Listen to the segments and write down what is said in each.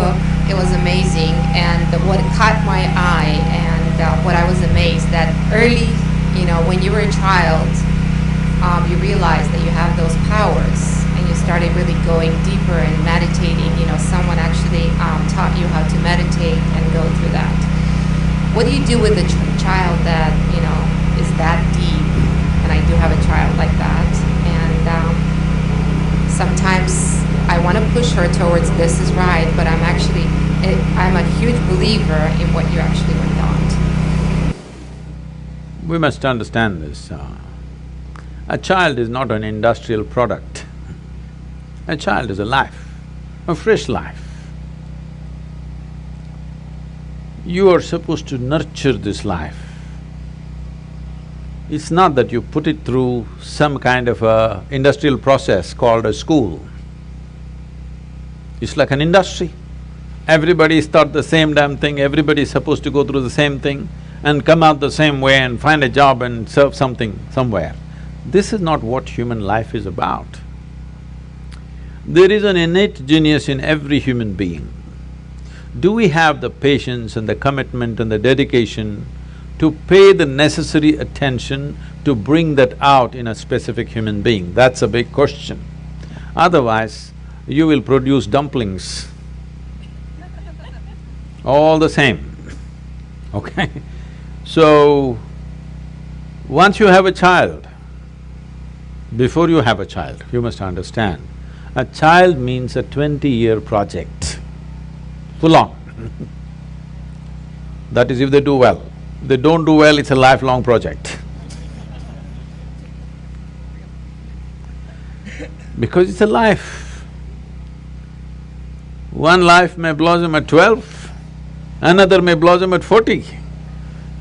book. It was amazing, and what caught my eye and what I was amazed that early, when you were a child, you realized that you have those powers, and you started really going deeper and meditating. Someone actually taught you how to meditate and go through that. What do you do with a child that is that deep? And I do have a child like that, and sometimes I want to push her towards this is right, but I'm a huge believer in what you actually went on. We must understand this. A child is not an industrial product. A child is a life, a fresh life. You are supposed to nurture this life. It's not that you put it through some kind of a industrial process called a school. It's like an industry. Everybody's taught the same damn thing, everybody's supposed to go through the same thing and come out the same way and find a job and serve something somewhere. This is not what human life is about. There is an innate genius in every human being. Do we have the patience and the commitment and the dedication to pay the necessary attention to bring that out in a specific human being? That's a big question. Otherwise, you will produce dumplings, all the same, okay? So, once you have a child, before you have a child, you must understand, a child means a 20-year project, full on. That is if they do well. If they don't do well, it's a lifelong project. Because it's a life. One life may blossom at 12, another may blossom at 40.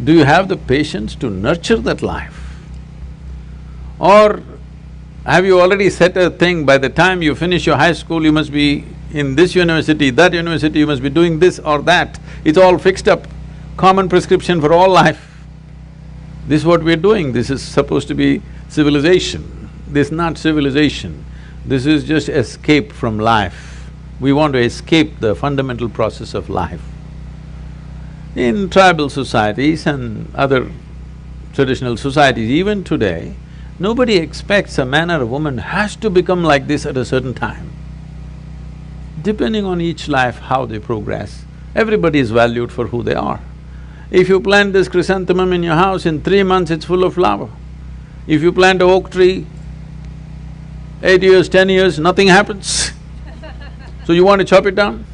Do you have the patience to nurture that life? Or have you already set a thing, by the time you finish your high school, you must be in this university, that university, you must be doing this or that. It's all fixed up, common prescription for all life. This is what we're doing, this is supposed to be civilization. This is not civilization, this is just escape from life. We want to escape the fundamental process of life. In tribal societies and other traditional societies, even today, nobody expects a man or a woman has to become like this at a certain time. Depending on each life, how they progress, everybody is valued for who they are. If you plant this chrysanthemum in your house, in 3 months it's full of flower. If you plant an oak tree, 8 years, 10 years, nothing happens. So you want to chop it down?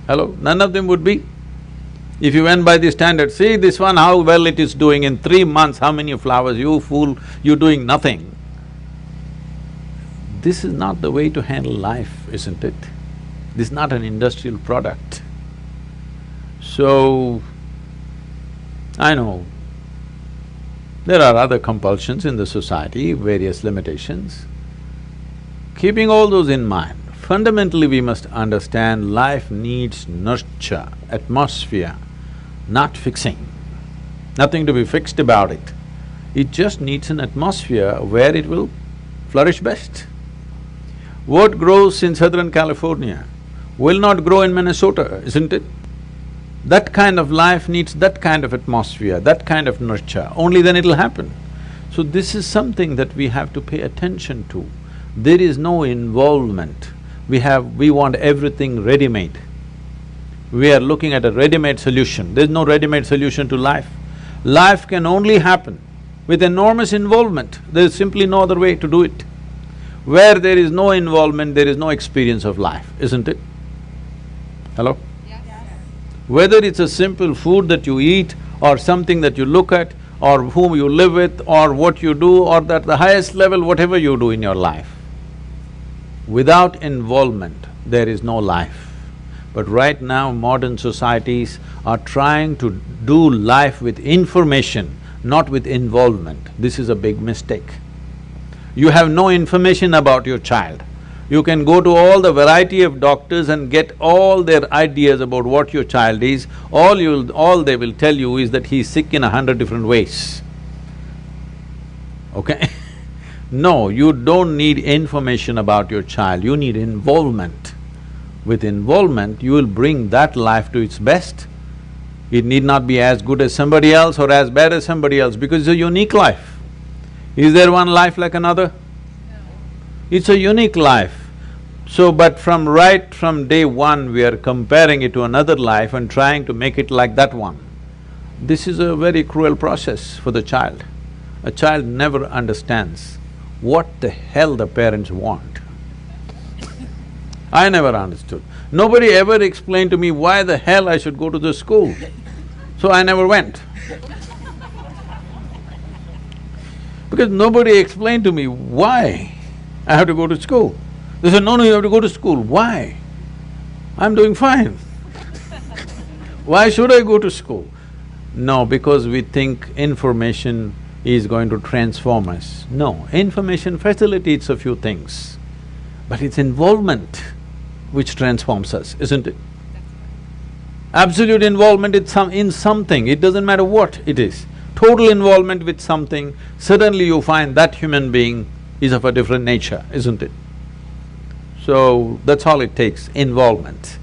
Hello? None of them would be. If you went by the standard, see this one, how well it is doing, in 3 months, how many flowers, you fool, you're doing nothing. This is not the way to handle life, isn't it? This is not an industrial product. So, I know there are other compulsions in the society, various limitations. Keeping all those in mind, fundamentally we must understand life needs nurture, atmosphere, not fixing. Nothing to be fixed about it. It just needs an atmosphere where it will flourish best. What grows in Southern California will not grow in Minnesota, isn't it? That kind of life needs that kind of atmosphere, that kind of nurture, only then it'll happen. So this is something that we have to pay attention to. There is no involvement. We want everything ready-made. We are looking at a ready-made solution. There's no ready-made solution to life. Life can only happen with enormous involvement. There's simply no other way to do it. Where there is no involvement, there is no experience of life, isn't it? Hello? Yes. Whether it's a simple food that you eat or something that you look at or whom you live with or what you do or at the highest level, whatever you do in your life, without involvement, there is no life. But right now, modern societies are trying to do life with information, not with involvement. This is a big mistake. You have no information about your child. You can go to all the variety of doctors and get all their ideas about what your child is. All they will tell you is that he's sick in 100 different ways. Okay? No, you don't need information about your child, you need involvement. With involvement, you will bring that life to its best. It need not be as good as somebody else or as bad as somebody else because it's a unique life. Is there one life like another? No. It's a unique life. So, but right from day one, we are comparing it to another life and trying to make it like that one. This is a very cruel process for the child. A child never understands what the hell the parents want. I never understood. Nobody ever explained to me why the hell I should go to the school, so I never went. Because nobody explained to me why I have to go to school. They said, no, you have to go to school. Why? I'm doing fine. Why should I go to school? No, because we think information is going to transform us. No, information facilitates a few things, but it's involvement which transforms us, isn't it? Absolute involvement in something, it doesn't matter what it is. Total involvement with something, suddenly you find that human being is of a different nature, isn't it? So, that's all it takes, involvement.